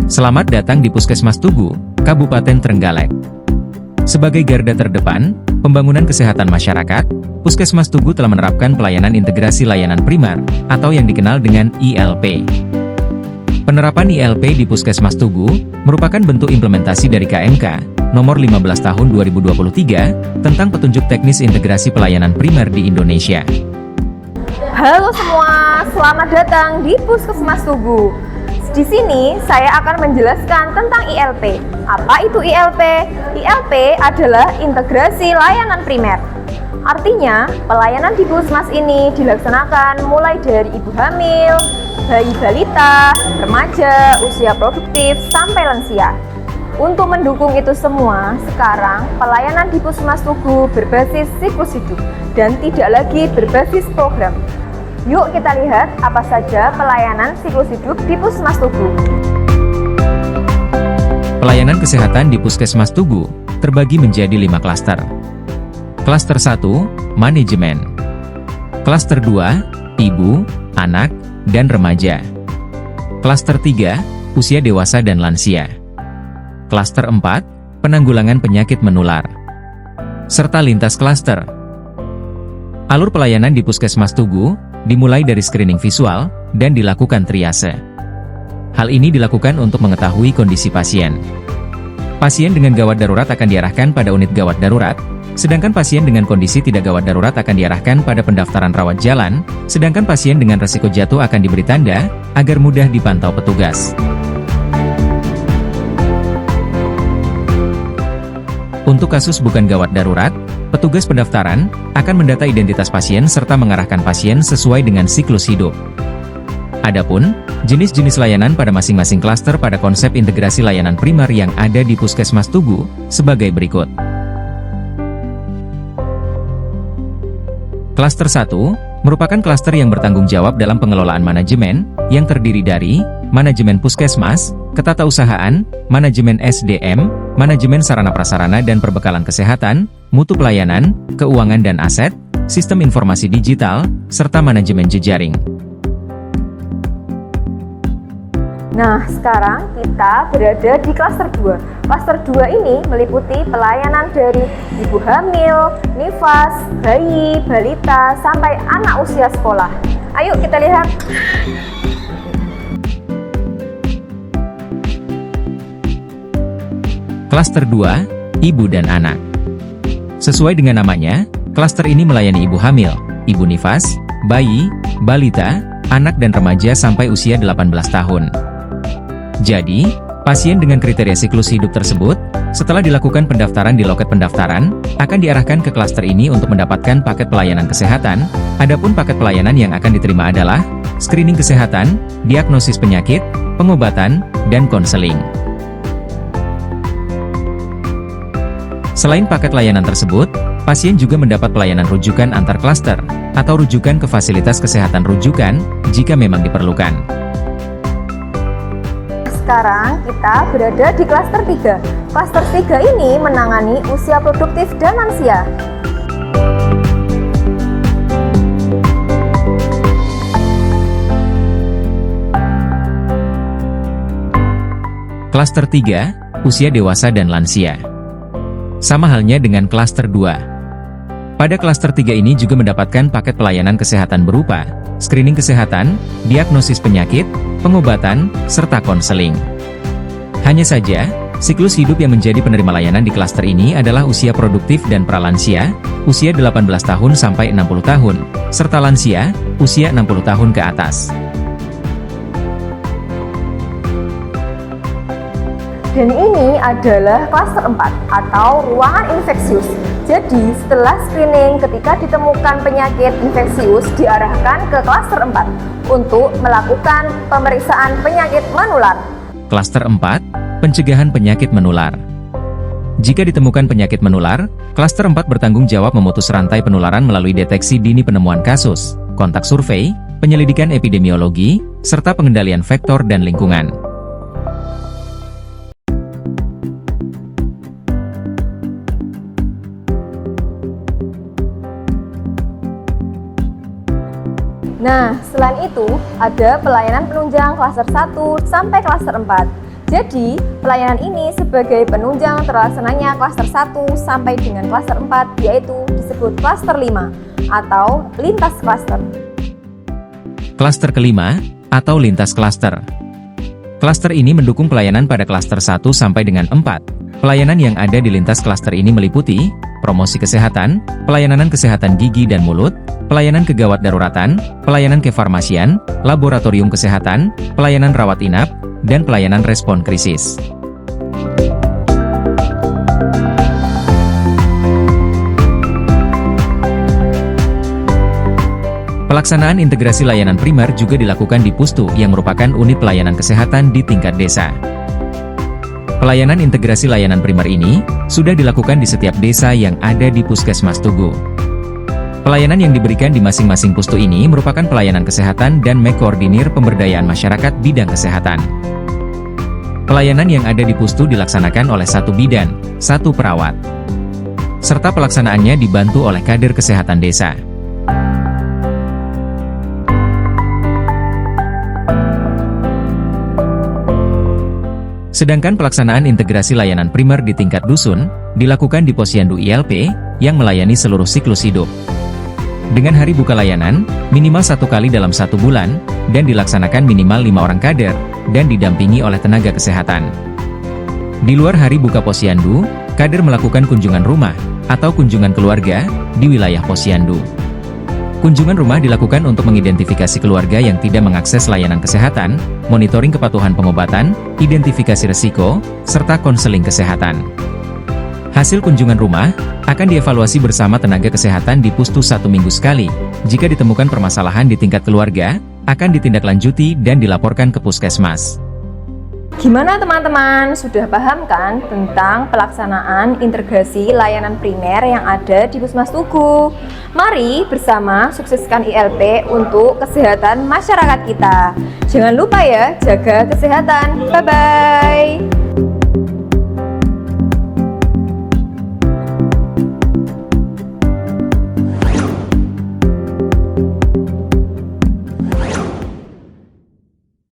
Selamat datang di Puskesmas Tugu, Kabupaten Trenggalek. Sebagai garda terdepan, pembangunan kesehatan masyarakat, Puskesmas Tugu telah menerapkan pelayanan integrasi layanan primer, atau yang dikenal dengan ILP. Penerapan ILP di Puskesmas Tugu merupakan bentuk implementasi dari KMK nomor 15 tahun 2023 tentang petunjuk teknis integrasi pelayanan primer di Indonesia. Halo semua, selamat datang di Puskesmas Tugu. Di sini saya akan menjelaskan tentang ILP. Apa itu ILP? ILP adalah integrasi layanan primer. Artinya, pelayanan di Puskesmas ini dilaksanakan mulai dari ibu hamil, bayi balita, remaja, usia produktif, sampai lansia. Untuk mendukung itu semua, sekarang pelayanan di Puskesmas Tugu berbasis siklus hidup dan tidak lagi berbasis program. Yuk kita lihat apa saja pelayanan siklus hidup di Puskesmas Tugu. Pelayanan kesehatan di Puskesmas Tugu terbagi menjadi 5 klaster. Klaster 1, manajemen. Klaster 2, ibu, anak, dan remaja. Klaster 3, usia dewasa dan lansia. Klaster 4, penanggulangan penyakit menular. Serta lintas klaster. Alur pelayanan di Puskesmas Tugu dimulai dari screening visual dan dilakukan triase. Hal ini dilakukan untuk mengetahui kondisi pasien. Pasien dengan gawat darurat akan diarahkan pada unit gawat darurat, sedangkan pasien dengan kondisi tidak gawat darurat akan diarahkan pada pendaftaran rawat jalan, sedangkan pasien dengan risiko jatuh akan diberi tanda agar mudah dipantau petugas. Untuk kasus bukan gawat darurat, petugas pendaftaran akan mendata identitas pasien serta mengarahkan pasien sesuai dengan siklus hidup. Adapun jenis-jenis layanan pada masing-masing klaster pada konsep integrasi layanan primer yang ada di Puskesmas Tugu sebagai berikut. Klaster 1 merupakan klaster yang bertanggung jawab dalam pengelolaan manajemen yang terdiri dari manajemen puskesmas, ketatausahaan, manajemen SDM, manajemen sarana prasarana dan perbekalan kesehatan, mutu pelayanan, keuangan dan aset, sistem informasi digital, serta manajemen jejaring. Nah, sekarang kita berada di klaster 2. Klaster 2 ini meliputi pelayanan dari ibu hamil, nifas, bayi, balita, sampai anak usia sekolah. Ayo kita lihat. Klaster 2, ibu dan anak. Sesuai dengan namanya, klaster ini melayani ibu hamil, ibu nifas, bayi, balita, anak dan remaja sampai usia 18 tahun. Jadi, pasien dengan kriteria siklus hidup tersebut, setelah dilakukan pendaftaran di loket pendaftaran, akan diarahkan ke klaster ini untuk mendapatkan paket pelayanan kesehatan. Adapun paket pelayanan yang akan diterima adalah screening kesehatan, diagnosis penyakit, pengobatan, dan konseling. Selain paket layanan tersebut, pasien juga mendapat pelayanan rujukan antar klaster, atau rujukan ke fasilitas kesehatan rujukan, jika memang diperlukan. Sekarang kita berada di klaster 3. Klaster 3 ini menangani usia produktif dan lansia. Klaster 3, usia dewasa dan lansia. Sama halnya dengan klaster 2. Pada klaster 3 ini juga mendapatkan paket pelayanan kesehatan berupa screening kesehatan, diagnosis penyakit, pengobatan, serta konseling. Hanya saja, siklus hidup yang menjadi penerima layanan di klaster ini adalah usia produktif dan pralansia, usia 18 tahun sampai 60 tahun, serta lansia, usia 60 tahun ke atas. Dan ini adalah klaster 4 atau ruangan infeksius. Jadi setelah screening ketika ditemukan penyakit infeksius diarahkan ke klaster 4 untuk melakukan pemeriksaan penyakit menular. Klaster 4, pencegahan penyakit menular. Jika ditemukan penyakit menular, klaster 4 bertanggung jawab memutus rantai penularan melalui deteksi dini penemuan kasus, kontak survei, penyelidikan epidemiologi, serta pengendalian vektor dan lingkungan. Nah, selain itu, ada pelayanan penunjang klaster 1 sampai klaster 4. Jadi, pelayanan ini sebagai penunjang terlaksananya klaster 1 sampai dengan klaster 4, yaitu disebut klaster 5 atau lintas klaster. Klaster kelima atau lintas klaster. Klaster ini mendukung pelayanan pada klaster 1 sampai dengan 4. Pelayanan yang ada di lintas klaster ini meliputi promosi kesehatan, pelayanan kesehatan gigi dan mulut, pelayanan kegawat daruratan, pelayanan kefarmasian, laboratorium kesehatan, pelayanan rawat inap, dan pelayanan respon krisis. Pelaksanaan integrasi layanan primer juga dilakukan di Pustu yang merupakan unit pelayanan kesehatan di tingkat desa. Pelayanan integrasi layanan primer ini sudah dilakukan di setiap desa yang ada di Puskesmas Tugu. Pelayanan yang diberikan di masing-masing pustu ini merupakan pelayanan kesehatan dan mengkoordinir pemberdayaan masyarakat bidang kesehatan. Pelayanan yang ada di pustu dilaksanakan oleh satu bidan, satu perawat, serta pelaksanaannya dibantu oleh kader kesehatan desa. Sedangkan pelaksanaan integrasi layanan primer di tingkat dusun, dilakukan di Posyandu ILP, yang melayani seluruh siklus hidup. Dengan hari buka layanan, minimal 1 kali dalam 1 bulan, dan dilaksanakan minimal 5 orang kader, dan didampingi oleh tenaga kesehatan. Di luar hari buka Posyandu, kader melakukan kunjungan rumah, atau kunjungan keluarga, di wilayah Posyandu. Kunjungan rumah dilakukan untuk mengidentifikasi keluarga yang tidak mengakses layanan kesehatan, monitoring kepatuhan pengobatan, identifikasi risiko, serta konseling kesehatan. Hasil kunjungan rumah akan dievaluasi bersama tenaga kesehatan di Pustu 1 minggu sekali. Jika ditemukan permasalahan di tingkat keluarga, akan ditindaklanjuti dan dilaporkan ke Puskesmas. Gimana teman-teman, sudah paham kan tentang pelaksanaan integrasi layanan primer yang ada di Puskesmas Tugu? Mari bersama sukseskan ILP untuk kesehatan masyarakat kita. Jangan lupa ya, jaga kesehatan. Bye-bye.